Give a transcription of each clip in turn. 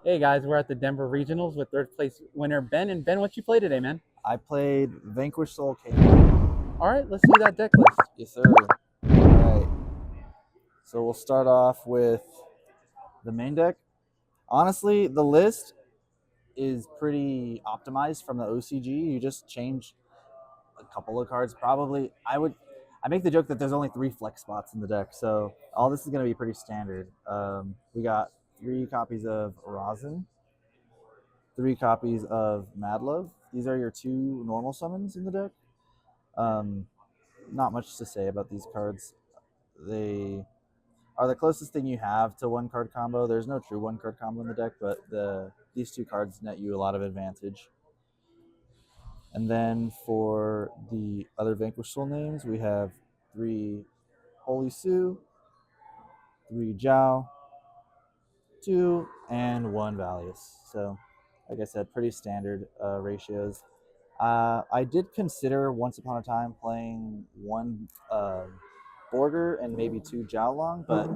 Hey guys, we're at the Denver Regionals with third place winner Ben. And Ben, what you play today, man? I played Vanquish Soul K9. All right, let's do that deck list. Yes, sir. All right. So we'll start off with the main deck. Honestly, the list is pretty optimized from the OCG. You just change a couple of cards. Probably, I make the joke that there's only 3 flex spots in the deck, so all this is going to be pretty standard. We got 3 copies of Rosin, 3 copies of Madlove. These are your 2 normal summons in the deck. Um, Not much to say about these cards. They are the closest thing you have to one card combo. There's no true one card combo in the deck, but these 2 cards net you a lot of advantage. And then for the other Vanquish Soul names, we have 3 Holy Sue, 3 Jiao, 2, and 1 Valius. So, like I said, pretty standard ratios. I did consider once upon a time playing 1 Border and maybe 2 Jiaolong, but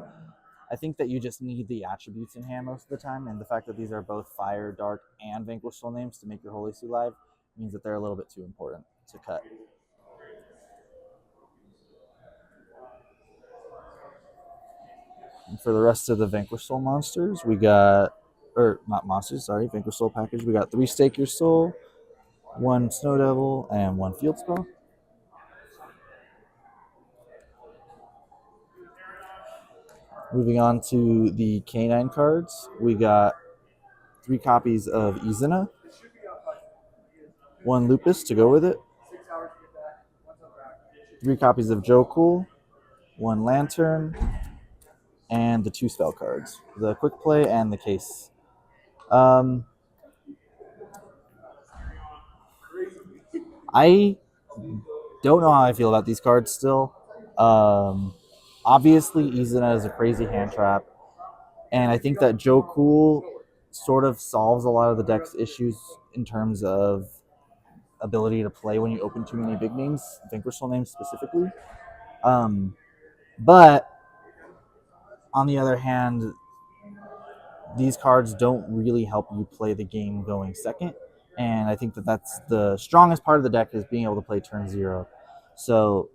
I think that you just need the attributes in hand most of the time, and the fact that these are both Fire, Dark, and Vanquish Soul names to make your Holy Sue live means that they're a little bit too important to cut. And for the rest of the Vanquish Soul monsters, we got, or not monsters, sorry, Vanquish Soul package, we got 3 Stake Your Soul, 1 Snow Devil, and 1 Field Spell. Moving on to the K9 cards, we got 3 copies of Izuna, 1 Lupus to go with it, 3 copies of Joe 1 Lantern, and the 2 spell cards, the quick play and the case. I don't know how I feel about these cards still. Obviously, Izuna is a crazy hand trap, and I think that Joe sort of solves a lot of the deck's issues in terms of ability to play when you open too many big names, Vanquish Soul names specifically. But on the other hand, these cards don't really help you play the game going second, and I think that that's the strongest part of the deck is being able to play turn 0. So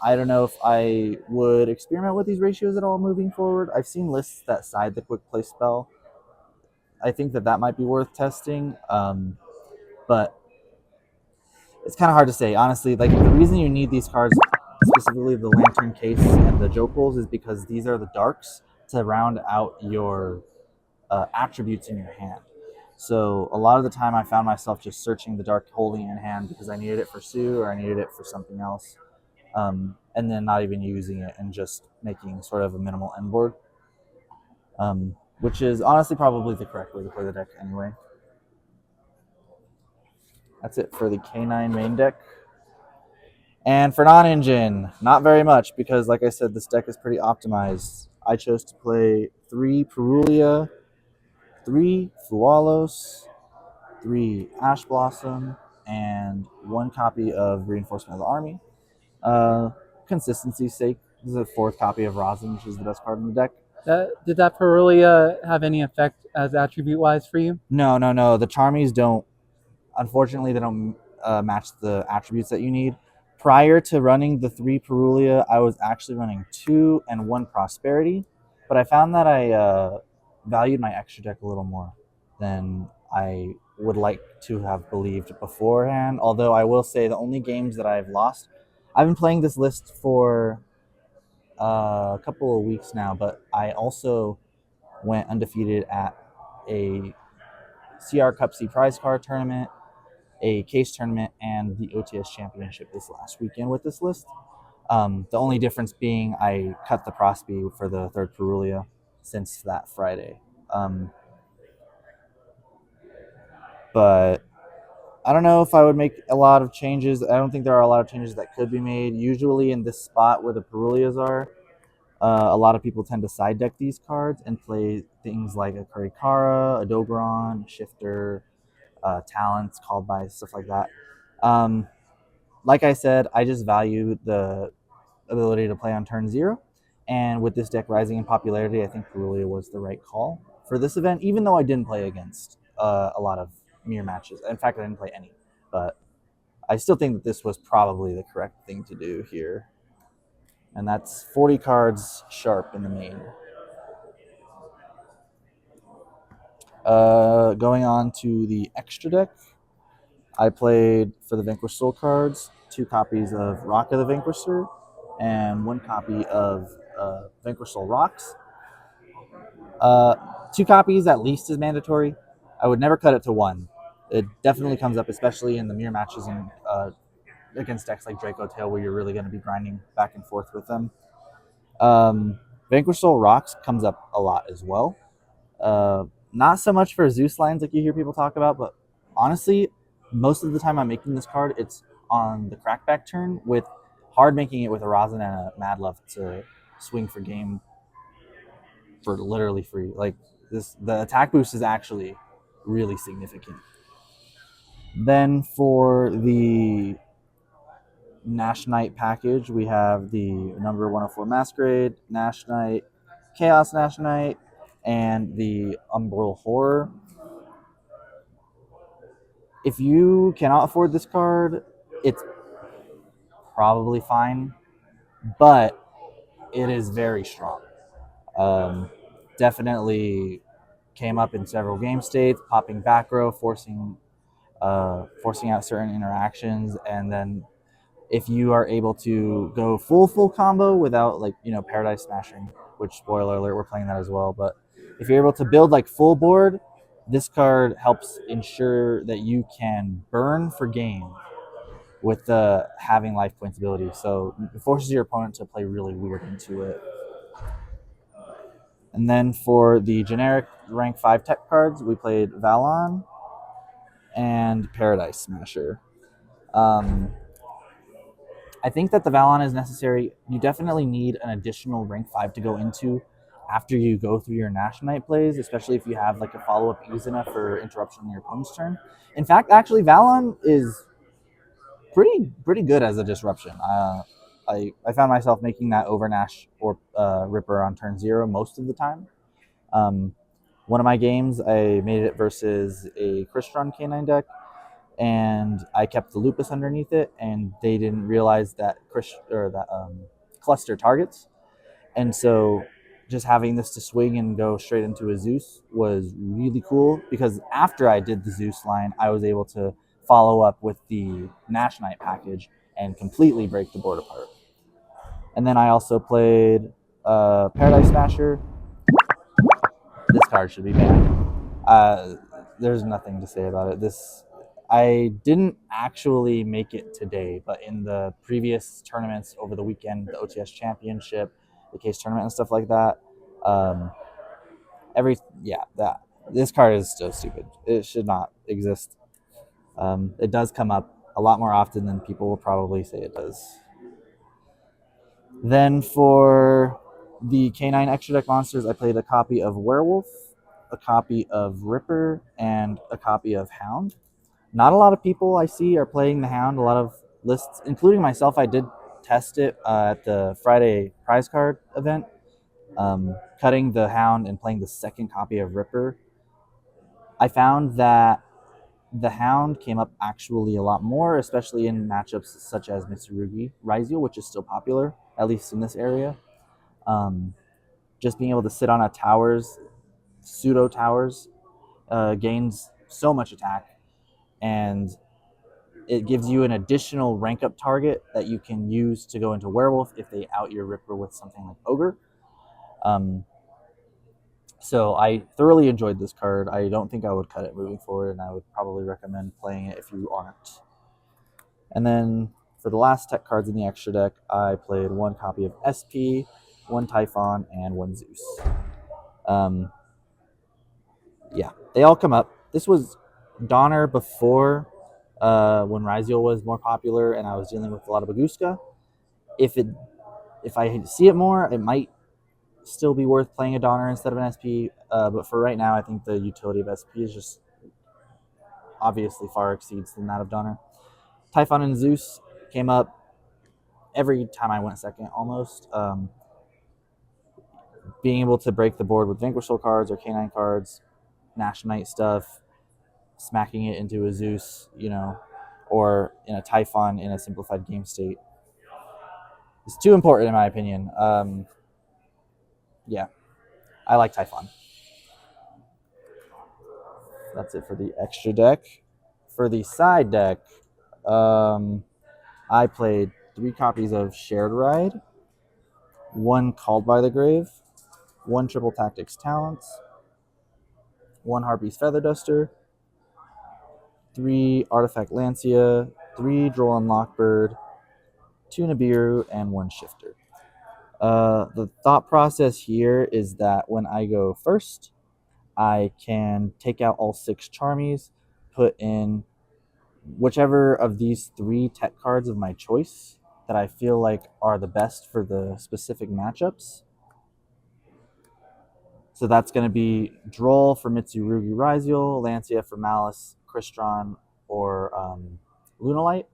I don't know if I would experiment with these ratios at all moving forward. I've seen lists that side the quick play spell. I think that that might be worth testing, but it's kind of hard to say, honestly. Like, the reason you need these cards, specifically the Lantern Case and the Jokuls, is because these are the darks to round out your attributes in your hand. So a lot of the time I found myself just searching the dark, holding it in hand because I needed it for Sue or I needed it for something else, and then not even using it and just making sort of a minimal end board, which is honestly probably the correct way to play the deck anyway. That's it for the K9 main deck. And for non-engine, not very much because, like I said, this deck is pretty optimized. I chose to play 3 Perulia, 3 Fualos, 3 Ash Blossom, and 1 copy of Reinforcement of the Army. Consistency's sake, this is a 4th copy of Rosin, which is the best card in the deck. Did that Perulia have any effect as attribute-wise for you? No. The Charmies don't, unfortunately, they don't match the attributes that you need. Prior to running the 3 Perulia, I was actually running 2 and 1 Prosperity, but I found that I valued my extra deck a little more than I would like to have believed beforehand. Although I will say the only games that I've lost, I've been playing this list for a couple of weeks now, but I also went undefeated at a CR Cup C prize card tournament, a case tournament, and the OTS championship this last weekend with this list. The only difference being I cut the Prosby for the 3rd Perulia since that Friday. But I don't know if I would make a lot of changes. I don't think there are a lot of changes that could be made. Usually in this spot where the Perulias are, a lot of people tend to side deck these cards and play things like a Kurikara, a Doberon, a Shifter, talents called by, stuff like that. Like I said, I just value the ability to play on turn 0. And with this deck rising in popularity, I think Perulia was the right call for this event, even though I didn't play against a lot of mirror matches. In fact, I didn't play any, but I still think that this was probably the correct thing to do here. And that's 40 cards sharp in the main. Going on to the extra deck, I played for the Vanquish Soul cards 2 copies of Rock of the Vanquisher and 1 copy of Vanquish Soul Rocks. 2 copies at least is mandatory. I would never cut it to 1. It definitely comes up, especially in the mirror matches and against decks like Draco Tail, where you're really going to be grinding back and forth with them. Vanquish Soul Rocks comes up a lot as well. Not so much for Zeus lines like you hear people talk about, but honestly, most of the time I'm making this card, it's on the crackback turn with hard making it with a Rosin and a Mad Love to swing for game for literally free. Like this, the attack boost is actually really significant. Then for the Nash Knight package, we have the number 104 Masquerade, Nash Knight, Chaos Nash Knight, and the Umbral Horror. If you cannot afford this card, it's probably fine, but it is very strong. Definitely came up in several game states, popping back row, forcing out certain interactions, and then if you are able to go full combo without Paradise Smashing, which spoiler alert, we're playing that as well, but if you're able to build like full board, this card helps ensure that you can burn for game with the having life points ability. So it forces your opponent to play really weird into it. And then for the generic rank 5 tech cards, we played Valon and Paradise Smasher. I think that the Valon is necessary. You definitely need an additional rank 5 to go into after you go through your Nash Knight plays, especially if you have like a follow-up Izuna for interruption on your opponent's turn. In fact, actually, Valon is pretty good as a disruption. I found myself making that over Nash or Ripper on turn 0 most of the time. One of my games, I made it versus a Crystron K9 deck, and I kept the Lupus underneath it, and they didn't realize that cluster targets, and so just having this to swing and go straight into a Zeus was really cool, because after I did the Zeus line, I was able to follow up with the Nash Knight package and completely break the board apart. And then I also played Paradise Smasher. This card should be banned. There's nothing to say about it. I didn't actually make it today, but in the previous tournaments over the weekend, the OTS Championship, the case tournament and stuff like that, this card is so stupid. It should not exist. It does come up a lot more often than people will probably say it does. Then for the K9 extra deck monsters, I played a copy of Werewolf, a copy of Ripper, and a copy of Hound. Not a lot of people I see are playing the Hound. A lot of lists, including myself, I did test it at the Friday prize card event, cutting the Hound and playing the second copy of Ripper. I found that the Hound came up actually a lot more, especially in matchups such as Mitsurugi Raizio, which is still popular, at least in this area. Just being able to sit on a pseudo towers, gains so much attack, and it gives you an additional rank up target that you can use to go into Werewolf if they out your Ripper with something like Ogre. So I thoroughly enjoyed this card. I don't think I would cut it moving forward, and I would probably recommend playing it if you aren't. And then for the last tech cards in the extra deck, I played 1 copy of SP, 1 Typhon, and 1 Zeus. Yeah, they all come up. This was Donner before when Raziel was more popular and I was dealing with a lot of Baguska. If I see it more, it might still be worth playing a Donner instead of an SP. But for right now, I think the utility of SP is just obviously far exceeds than that of Donner. Typhon and Zeus came up every time I went second almost. being able to break the board with Vanquish Soul cards or K9 cards, Nash Knight stuff, smacking it into a Zeus, or in a Typhon in a simplified game state. It's too important in my opinion. Yeah, I like Typhon. That's it for the extra deck. For the side deck, I played 3 copies of Shared Ride, 1 Called by the Grave, 1 Triple Tactics Talents, 1 Harpy's Feather Duster, 3 Artifact Lancia, 3 Droll and Lockbird, 2 Nibiru, and 1 Shifter. The thought process here is that when I go first, I can take out all 6 Charmies, put in whichever of these 3 tech cards of my choice that I feel like are the best for the specific matchups. So that's going to be Droll for Mitsurugi Raziel, Lancia for Malice, Crystron, or Lunalight.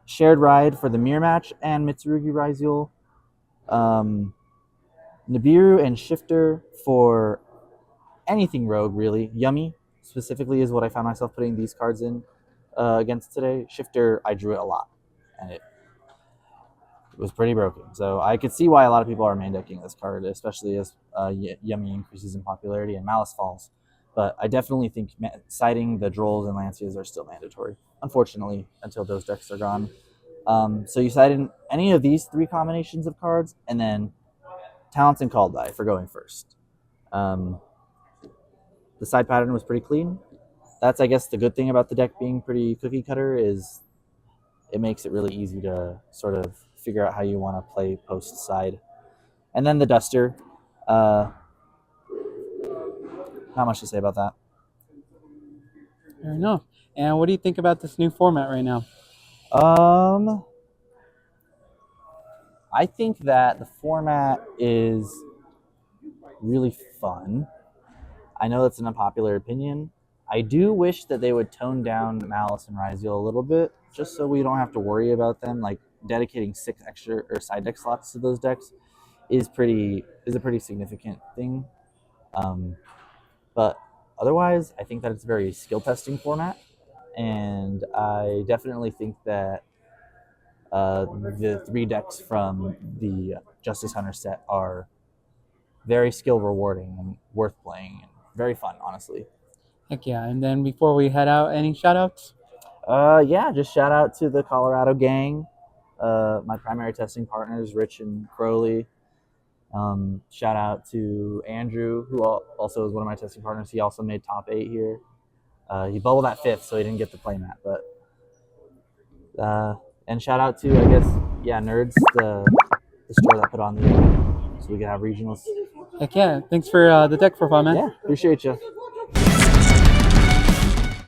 Shared Ride for the mirror match and Mitsurugi Raziel. Nibiru and Shifter for anything rogue, really. Yummy, specifically, is what I found myself putting these cards in against today. Shifter, I drew it a lot, and it was pretty broken. So I could see why a lot of people are main decking this card, especially as Yummy increases in popularity and Malice falls. But I definitely think siding the Drolls and Lancias are still mandatory, unfortunately, until those decks are gone. So you side in any of these 3 combinations of cards, and then Talents and Called By for going first. The side pattern was pretty clean. That's, I guess, the good thing about the deck being pretty cookie cutter is it makes it really easy to sort of figure out how you want to play post side. And then the Duster. Not much to say about that. Fair enough. And what do you think about this new format right now? I think that the format is really fun. I know that's an unpopular opinion. I do wish that they would tone down Malice and Raziel a little bit, just so we don't have to worry about them. Like dedicating 6 extra or side deck slots to those decks is a pretty significant thing. But otherwise, I think that it's a very skill testing format, and I definitely think that the 3 decks from the Justice Hunter set are very skill rewarding and worth playing and very fun, honestly. Heck yeah. And then before we head out, any shoutouts? Yeah, just shout out to the Colorado gang, my primary testing partners, Rich and Crowley. Shout out to Andrew, who also is one of my testing partners. He also made top 8 here. He bubbled at 5th, so he didn't get the playmat. But and shout out to, I guess, Nerds, the store that put on the so we can have regionals. Heck yeah. Thanks for the deck for fun, man. Yeah, appreciate you.